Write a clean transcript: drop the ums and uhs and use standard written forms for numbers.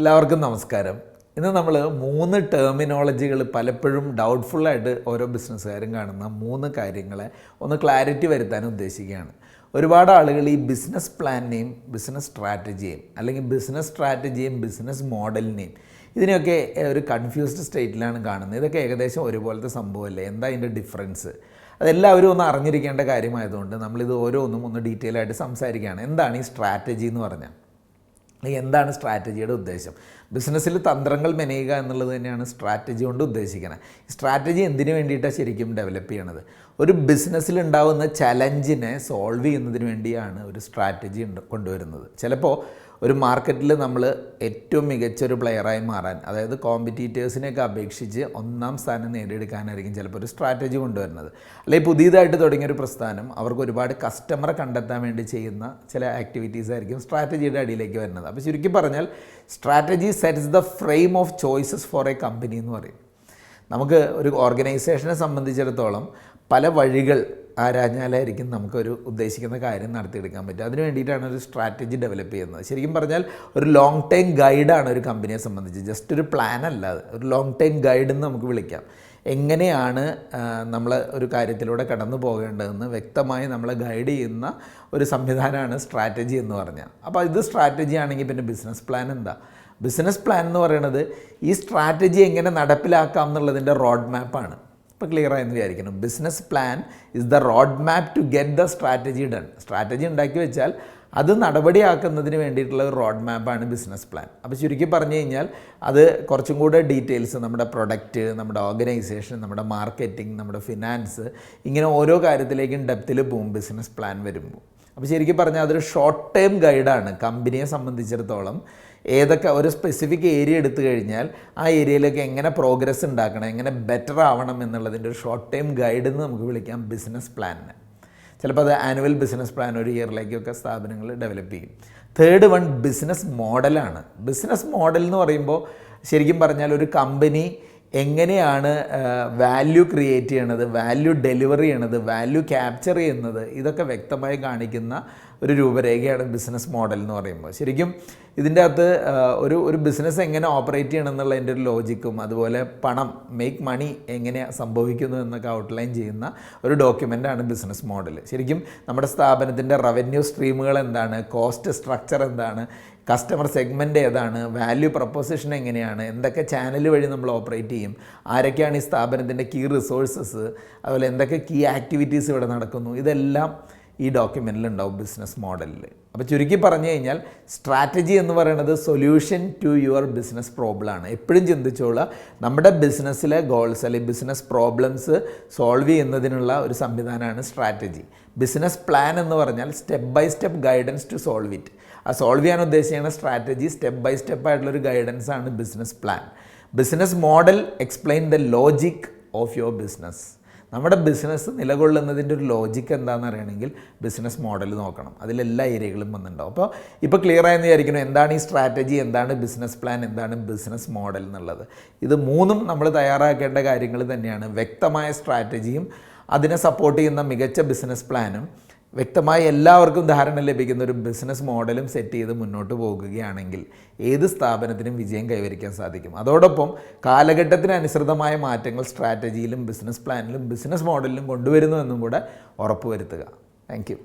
എല്ലാവർക്കും നമസ്കാരം. ഇന്ന് നമ്മൾ 3 ടെർമിനോളജികൾ പലപ്പോഴും ഡൗട്ട്ഫുള്ളായിട്ട് ഓരോ ബിസിനസ്സുകാരും കാണുന്ന 3 കാര്യങ്ങളെ ഒന്ന് ക്ലാരിറ്റി വരുത്താൻ ഉദ്ദേശിക്കുകയാണ്. ഒരുപാട് ആളുകൾ ഈ ബിസിനസ് പ്ലാനിനെയും ബിസിനസ് സ്ട്രാറ്റജിയെയും അല്ലെങ്കിൽ ബിസിനസ് സ്ട്രാറ്റജിയും ബിസിനസ് മോഡലിനെയും ഇതിനെയൊക്കെ ഒരു കൺഫ്യൂസ്ഡ് സ്റ്റേറ്റിലാണ് കാണുന്നത്. ഇതൊക്കെ ഏകദേശം ഒരുപോലത്തെ സംഭവമല്ലേ, എന്താ അതിൻ്റെ ഡിഫറൻസ്? അതെല്ലാവരും ഒന്ന് അറിഞ്ഞിരിക്കേണ്ട കാര്യമായതുകൊണ്ട് നമ്മളിത് ഓരോന്നും ഒന്ന് ഡീറ്റെയിൽ ആയിട്ട് സംസാരിക്കുകയാണ്. എന്താണ് ഈ സ്ട്രാറ്റജി എന്ന് പറഞ്ഞാൽ? എന്താണ് സ്ട്രാറ്റജിയുടെ ഉദ്ദേശം? ബിസിനസ്സിൽ തന്ത്രങ്ങൾ മെനയുക എന്നുള്ളത് തന്നെയാണ് സ്ട്രാറ്റജി കൊണ്ട് ഉദ്ദേശിക്കുന്നത്. ഈ സ്ട്രാറ്റജി എന്തിനു വേണ്ടിയിട്ടാണ് ശരിക്കും ഡെവലപ്പ് ചെയ്യണത്? ഒരു ബിസിനസ്സിൽ ഉണ്ടാകുന്ന ചലഞ്ചിനെ സോൾവ് ചെയ്യുന്നതിന് വേണ്ടിയാണ് ഒരു സ്ട്രാറ്റജി കൊണ്ടുവരുന്നത്. ചിലപ്പോൾ ഒരു മാർക്കറ്റിൽ നമ്മൾ ഏറ്റവും മികച്ചൊരു പ്ലെയറായി മാറാൻ, അതായത് കോമ്പറ്റീറ്റേഴ്സിനെയൊക്കെ അപേക്ഷിച്ച് 1ാം സ്ഥാനം നേടിയെടുക്കാനായിരിക്കും ചിലപ്പോൾ ഒരു സ്ട്രാറ്റജി കൊണ്ടുവരുന്നത്. അല്ലെങ്കിൽ പുതിയതായിട്ട് തുടങ്ങിയൊരു പ്രസ്ഥാനം അവർക്ക് ഒരുപാട് കസ്റ്റമറെ കണ്ടെത്താൻ വേണ്ടി ചെയ്യുന്ന ചില ആക്ടിവിറ്റീസ് ആയിരിക്കും സ്ട്രാറ്റജിയുടെ അടിയിലേക്ക് വരുന്നത്. അപ്പോൾ ചുരുക്കി പറഞ്ഞാൽ strategy sets the frame of choices for a company എന്ന് പറയും. നമുക്ക് ഒരു ഓർഗനൈസേഷനെ സംബന്ധിച്ചിടത്തോളം പല വഴികൾ ആരാഞ്ഞാലായിരിക്കും നമുക്കൊരു ഉദ്ദേശിക്കുന്ന കാര്യം നടത്തിയെടുക്കാൻ പറ്റും. അതിന് വേണ്ടിയിട്ടാണ് ഒരു സ്ട്രാറ്റജി ഡെവലപ്പ് ചെയ്യുന്നത്. ശരിക്കും പറഞ്ഞാൽ ഒരു ലോങ് ടൈം ഗൈഡാണ് ഒരു കമ്പനിയെ സംബന്ധിച്ച്. ജസ്റ്റ് ഒരു പ്ലാൻ അല്ലാതെ ഒരു ലോങ് ടൈം ഗൈഡ് എന്ന് നമുക്ക് വിളിക്കാം. എങ്ങനെയാണ് നമ്മൾ ഒരു കാര്യത്തിലൂടെ കടന്നു പോകേണ്ടതെന്ന് വ്യക്തമായി നമ്മളെ ഗൈഡ് ചെയ്യുന്ന ഒരു സംവിധാനമാണ് സ്ട്രാറ്റജി എന്ന് പറഞ്ഞാൽ. അപ്പോൾ ഇത് സ്ട്രാറ്റജി ആണെങ്കിൽ പിന്നെ ബിസിനസ് പ്ലാൻ എന്താ? ബിസിനസ് പ്ലാൻ എന്ന് പറയുന്നത് ഈ സ്ട്രാറ്റജി എങ്ങനെ നടപ്പിലാക്കാം എന്നുള്ളതിൻ്റെ റോഡ് മാപ്പാണ്. ഇപ്പോൾ ക്ലിയർ ആയെന്ന് വിചാരിക്കണം. Business plan is the road map to get the strategy done. Strategy ഉണ്ടാക്കി വെച്ചാൽ അത് നടപടിയാക്കുന്നതിന് വേണ്ടിയിട്ടുള്ള ഒരു റോഡ് മാപ്പാണ് ബിസിനസ് പ്ലാൻ. അപ്പോൾ ചുരുക്കി പറഞ്ഞു കഴിഞ്ഞാൽ അത് കുറച്ചും കൂടെ ഡീറ്റെയിൽസ് നമ്മുടെ പ്രൊഡക്റ്റ്, നമ്മുടെ ഓർഗനൈസേഷൻ, നമ്മുടെ മാർക്കറ്റിംഗ്, നമ്മുടെ ഫിനാൻസ്, ഇങ്ങനെ ഓരോ കാര്യത്തിലേക്കും ഡെപ്തിൽ പോകും ബിസിനസ് പ്ലാൻ വരുമ്പോൾ. അപ്പോൾ ശരിക്കും പറഞ്ഞാൽ അതൊരു ഷോർട്ട് ടൈം ഗൈഡാണ് കമ്പനിയെ സംബന്ധിച്ചിടത്തോളം. ഏതൊക്കെ ഒരു സ്പെസിഫിക് ഏരിയ എടുത്തു കഴിഞ്ഞാൽ ആ ഏരിയയിലേക്ക് എങ്ങനെ പ്രോഗ്രസ് ഉണ്ടാക്കണം, എങ്ങനെ ബെറ്റർ ആവണം എന്നുള്ളതിൻ്റെ ഒരു ഷോർട്ട് ടൈം ഗൈഡ് എന്ന് നമുക്ക് വിളിക്കാം ബിസിനസ് പ്ലാനിനെ. ചിലപ്പോൾ അത് ആനുവൽ ബിസിനസ് പ്ലാൻ ഒരു ഇയറിലേക്കൊക്കെ സ്ഥാപനങ്ങൾ ഡെവലപ്പ് ചെയ്യും. തേർഡ് വൺ ബിസിനസ് മോഡലാണ്. ബിസിനസ് മോഡൽ എന്ന് പറയുമ്പോൾ ശരിക്കും പറഞ്ഞാൽ ഒരു കമ്പനി എങ്ങനെയാണ് വാല്യൂ ക്രിയേറ്റ് ചെയ്യണത്, വാല്യൂ ഡെലിവറി ചെയ്യണത്, വാല്യൂ ക്യാപ്ചർ ചെയ്യുന്നത്, ഇതൊക്കെ വ്യക്തമായി കാണിക്കുന്ന ഒരു രൂപരേഖയാണ് ബിസിനസ് മോഡൽ എന്ന് പറയുമ്പോൾ. ശരിക്കും ഇതിൻ്റെ അകത്ത് ഒരു ബിസിനസ് എങ്ങനെ ഓപ്പറേറ്റ് ചെയ്യണം എന്നുള്ളതിൻ്റെ ഒരു ലോജിക്കും, അതുപോലെ പണം, മേക്ക് മണി എങ്ങനെ സംഭവിക്കുന്നു എന്നൊക്കെ ഔട്ട്ലൈൻ ചെയ്യുന്ന ഒരു ഡോക്യുമെൻ്റാണ് ബിസിനസ് മോഡൽ. ശരിക്കും നമ്മുടെ സ്ഥാപനത്തിൻ്റെ റവന്യൂ സ്ട്രീമുകൾ എന്താണ്, കോസ്റ്റ് സ്ട്രക്ചർ എന്താണ്, കസ്റ്റമർ സെഗ്മെൻറ്റ് ഏതാണ്, വാല്യൂ പ്രൊപ്പോസിഷൻ എങ്ങനെയാണ്, എന്തൊക്കെ ചാനൽ വഴി നമ്മൾ ഓപ്പറേറ്റ് ചെയ്യും, ആരൊക്കെയാണ് ഈ സ്ഥാപനത്തിൻ്റെ കീ റിസോഴ്സസ്, അതുപോലെ എന്തൊക്കെ കീ ആക്ടിവിറ്റീസ് ഇവിടെ നടക്കുന്നു, ഇതെല്ലാം ഈ ഡോക്യുമെൻറ്റിൽ ഉണ്ടാവും ബിസിനസ് മോഡലിൽ. അപ്പോൾ ചുരുക്കി പറഞ്ഞു കഴിഞ്ഞാൽ സ്ട്രാറ്റജി എന്ന് പറയുന്നത് സൊല്യൂഷൻ ടു യുവർ ബിസിനസ് പ്രോബ്ലമാണ്. എപ്പോഴും ചിന്തിച്ചോളുക, നമ്മുടെ ബിസിനസ്സിലെ ഗോൾസ് അല്ലെങ്കിൽ ബിസിനസ് പ്രോബ്ലംസ് സോൾവ് ചെയ്യുന്നതിനുള്ള ഒരു സംവിധാനമാണ് സ്ട്രാറ്റജി. ബിസിനസ് പ്ലാൻ എന്ന് പറഞ്ഞാൽ step by step guidance to solve it. ആ സോൾവ് ചെയ്യാൻ ഉദ്ദേശിക്കുന്ന സ്ട്രാറ്റജി സ്റ്റെപ്പ് ബൈ സ്റ്റെപ്പ് ആയിട്ടുള്ളൊരു ഗൈഡൻസ് ആണ് business plan. Business model explain the logic of your business. നമ്മുടെ ബിസിനസ് നിലകൊള്ളുന്നതിൻ്റെ ഒരു ലോജിക്ക് എന്താണെന്ന് അറിയണമെങ്കിൽ ബിസിനസ് മോഡൽ നോക്കണം. അതിലെല്ലാ ഏരിയകളും വന്നിട്ടുണ്ടാവും. അപ്പോൾ ഇപ്പോൾ ക്ലിയർ ആയെന്ന് വിചാരിക്കുന്നു എന്താണ് ഈ സ്ട്രാറ്റജി, എന്താണ് ബിസിനസ് പ്ലാൻ, എന്താണ് ബിസിനസ് മോഡൽ എന്നുള്ളത്. ഇത് മൂന്നും നമ്മൾ തയ്യാറാക്കേണ്ട കാര്യങ്ങൾ തന്നെയാണ്. വ്യക്തമായ സ്ട്രാറ്റജിയും അതിനെ സപ്പോർട്ട് ചെയ്യുന്ന മികച്ച ബിസിനസ് പ്ലാനും വ്യക്തമായി എല്ലാവർക്കും ധാരണ ലഭിക്കുന്ന ഒരു ബിസിനസ് മോഡലും സെറ്റ് ചെയ്ത് മുന്നോട്ട് പോകുകയാണെങ്കിൽ ഏത് സ്ഥാപനത്തിനും വിജയം കൈവരിക്കാൻ സാധിക്കും. അതോടൊപ്പം കാലഘട്ടത്തിനനുസൃതമായ മാറ്റങ്ങൾ സ്ട്രാറ്റജിയിലും ബിസിനസ് പ്ലാനിലും ബിസിനസ് മോഡലിലും കൊണ്ടുവരുന്നു എന്നും കൂടെ ഉറപ്പുവരുത്തുക. Thank you.